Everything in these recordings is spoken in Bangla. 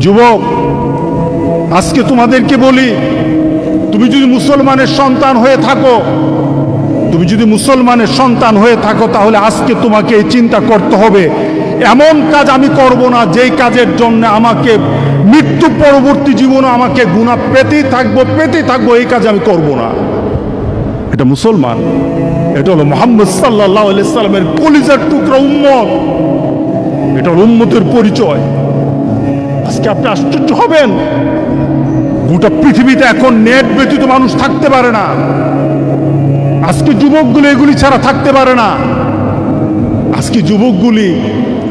যুবক, আজকে তোমাদেরকে বলি, তুমি যদি মুসলমানের সন্তান হয়ে থাকো, তাহলে আজকে তোমাকে এই চিন্তা করতে হবে, এমন কাজ আমি করব না যেই কাজের জন্য আমাকে মৃত্যু পরবর্তী জীবনে আমাকে গুনাহ পেতেই থাকবো, এই কাজ আমি করব না। এটা মুসলমান, এটা হলো মুহাম্মদ সাল্লাল্লাহু আলাইহি সাল্লামের কলিজার টুকরা উম্মত, এটা হলো উম্মতের পরিচয়। আজকে আপনি আশ্চর্য হবেন, গোটা পৃথিবীতে এখন নেট ব্যতীত মানুষ থাকতে পারে না। আজকে যুবকগুলি এগুলি ছাড়া থাকতে পারে না। আজকে যুবকগুলি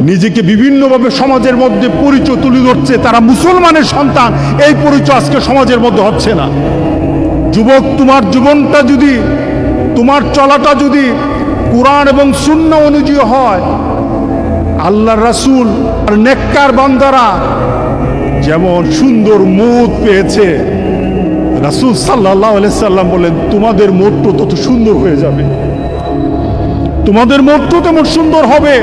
নিজেকে বিভিন্নভাবে সমাজের মধ্যে পরিচয় তুলে ধরছে, তারা মুসলমানের সন্তান, এই পরিচয় আজকে সমাজের মধ্যে হচ্ছে না। যুবক, তোমার জীবনটা যদি, তোমার চলাটা যদি কুরআন এবং সুন্নাহ অনুযায়ী হয়, আল্লাহর রাসূল আর নেককার বান্দারা যেমন সুন্দর মৌত পেয়েছে, রাসূল সাল্লাল্লাহু আলাইহি সাল্লাম বলেন তোমাদের মৌতও তত সুন্দর হয়ে যাবে, তোমাদের মৌতও তেমন সুন্দর হবে।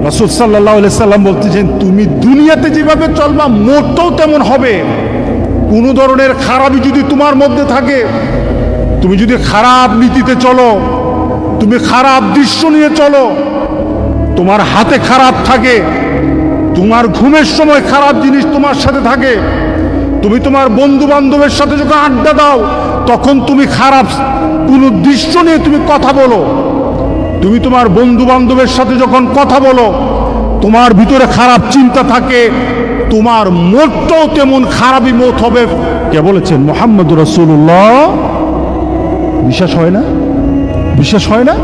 রাসূল সাল্লাল্লাহু আলাইহি সাল্লাম বলতেছেন তুমি দুনিয়াতে যেভাবে চলবা মৌতও তেমন হবে। কোনো ধরনের খারাপই যদি তোমার মধ্যে থাকে, তুমি যদি খারাপ নীতিতে চলো, তুমি খারাপ দৃশ্য নিয়ে চলো, তোমার হাতে খারাপ থাকে, তোমার ঘুমের সময় খারাপ জিনিস তোমার সাথে থাকে, তুমি তোমার বন্ধু বান্ধবের সাথে যখন আড্ডা দাও তখন তুমি খারাপ কোনো দৃশ্য নিয়ে তুমি কথা বলো, তুমি তোমার বন্ধু বান্ধবের সাথে যখন কথা বলো তোমার ভিতরে খারাপ চিন্তা থাকে, তোমার মতটাও তেমন খারাপই মত হবে। কে বলেছেন? মুহাম্মদুর রাসূলুল্লাহ। বিশ্বাস হয় না?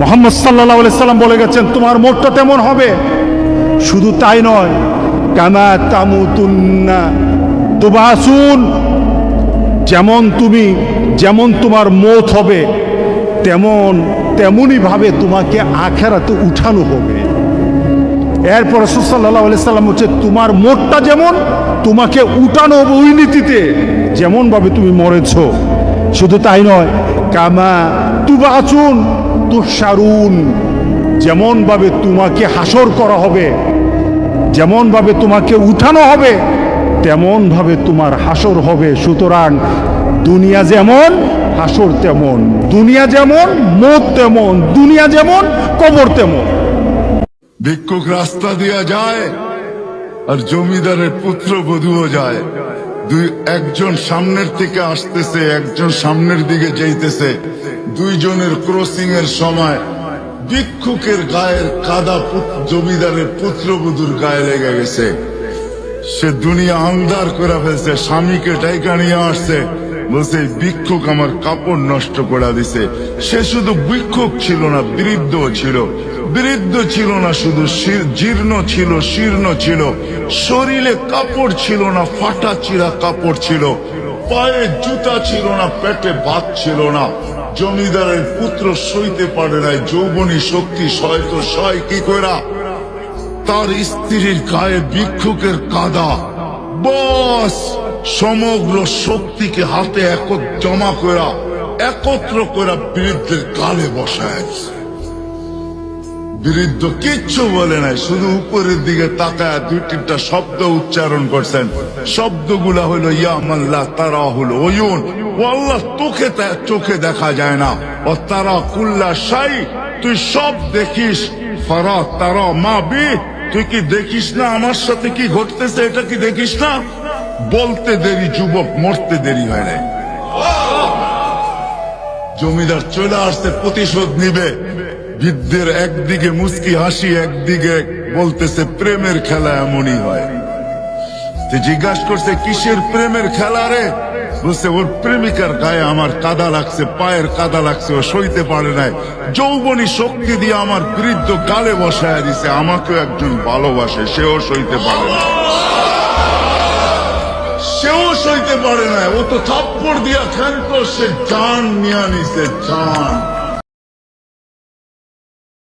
মুহাম্মদ সাল্লাল্লাহু আলাইহি সাল্লাম বলে গেছেন তোমার মতটা তেমন হবে। শুধু তাই নয়, কামা তামুতুন্না তুবাসুন, যেমন তোমার মত হবে তেমনই ভাবে তোমাকে আখিরাতে উঠানো হবে। এরপর রাসূল সাল্লাল্লাহু আলাইহি সাল্লাম হচ্ছে তোমার মতটা যেমন, তোমাকে উঠানো হবে ওই নীতিতে যেমন ভাবে তুমি মরেছো। শুধু তাই নয়, কামা তুবাসুন তুহশারুন, যেমন ভাবে তোমাকে হাসর করা হবে, যেমন ভাবে তোমাকে উঠানো হবে তেমন ভাবে তোমার হাসর হবে। সুতরাং দুনিয়া যেমন হাসর তেমন, দুনিয়া যেমন মত তেমন, দুনিয়া যেমন কবর তেমন। ভিক্ষুক রাস্তা দিয়া যায় আর জমিদারের পুত্র বধূও যায়। একজন সামনের থেকে আসতেছে, একজন সামনের দিকে যাইতেছে, দুইজনের ক্রসিং এর সময় ভিক্ষুকের গায়ের কাদা জমিদারের পুত্রবধূর গায়ে লেগে গেছে। সে দুনিয়া আন্ধার করে ফেলছে, স্বামীকে ডাইকা নিয়ে আসছে, বলছে ভিক্ষুক আমার কাপড় নষ্ট করে দিছে। সে শুধু ভিক্ষুক ছিল না, বৃদ্ধ ছিল না, শুধু জীর্ণ ছিল, শীর্ণ ছিল, শরীরে কাপড় ছিল না, ফাটা চিরা কাপড় ছিল, পায়ে জুতা ছিল না, পেটে ভাত ছিল না। জমিদারের পুত্র সইতে পারে নাই, যৌবনী শক্তি সয় কি কইরা তার স্ত্রীর গায়ে ভিক্ষুকের কাদা, বস সমগ্র শক্তিকে হাতে একত্র করে বৃদ্ধের গালে বসায়। বৃদ্ধ কিচ্ছু বলে নাই, শুধু উপরের দিকে তাকায় দুই তিনটা শব্দ উচ্চারণ করছেন। শব্দগুলা হলো ইয়া মান লা তারাহুল উয়ুন, ও আল্লাহ চোখে দেখা যায় না, ও তারা কুল্লা শাই, তুই সব দেখিস, ফারা তারা মা বি, তুই কি দেখিস না আমার সাথে কি ঘটতেছে, এটা কি দেখিস না? বলতে দেরি যুবক, মরতে দেরি হয় নাই। জমিদার চলে আসছে, প্রতিশোধ নিবে। বৃদ্ধের একদিকে মুস্কি হাসি, একদিকে বলতেছে প্রেমের খেলা এমনই হয়। জিজ্ঞাসা করছে কিসের প্রেমের খেলা রে? বলছে ওর প্রেমিকার গায়ে আমার কাদা লাগছে, পায়ের কাদা লাগছে, ও সইতে পারে নাই, যৌবনী শক্তি দিয়ে আমার বৃদ্ধ গালে বসায় দিছে। আমাকেও একজন ভালোবাসে, সেও সইতে পারে না, ও তো থাপ্পড় দিয়া খেলতো, সে জান নিয়ে নিছে, জান।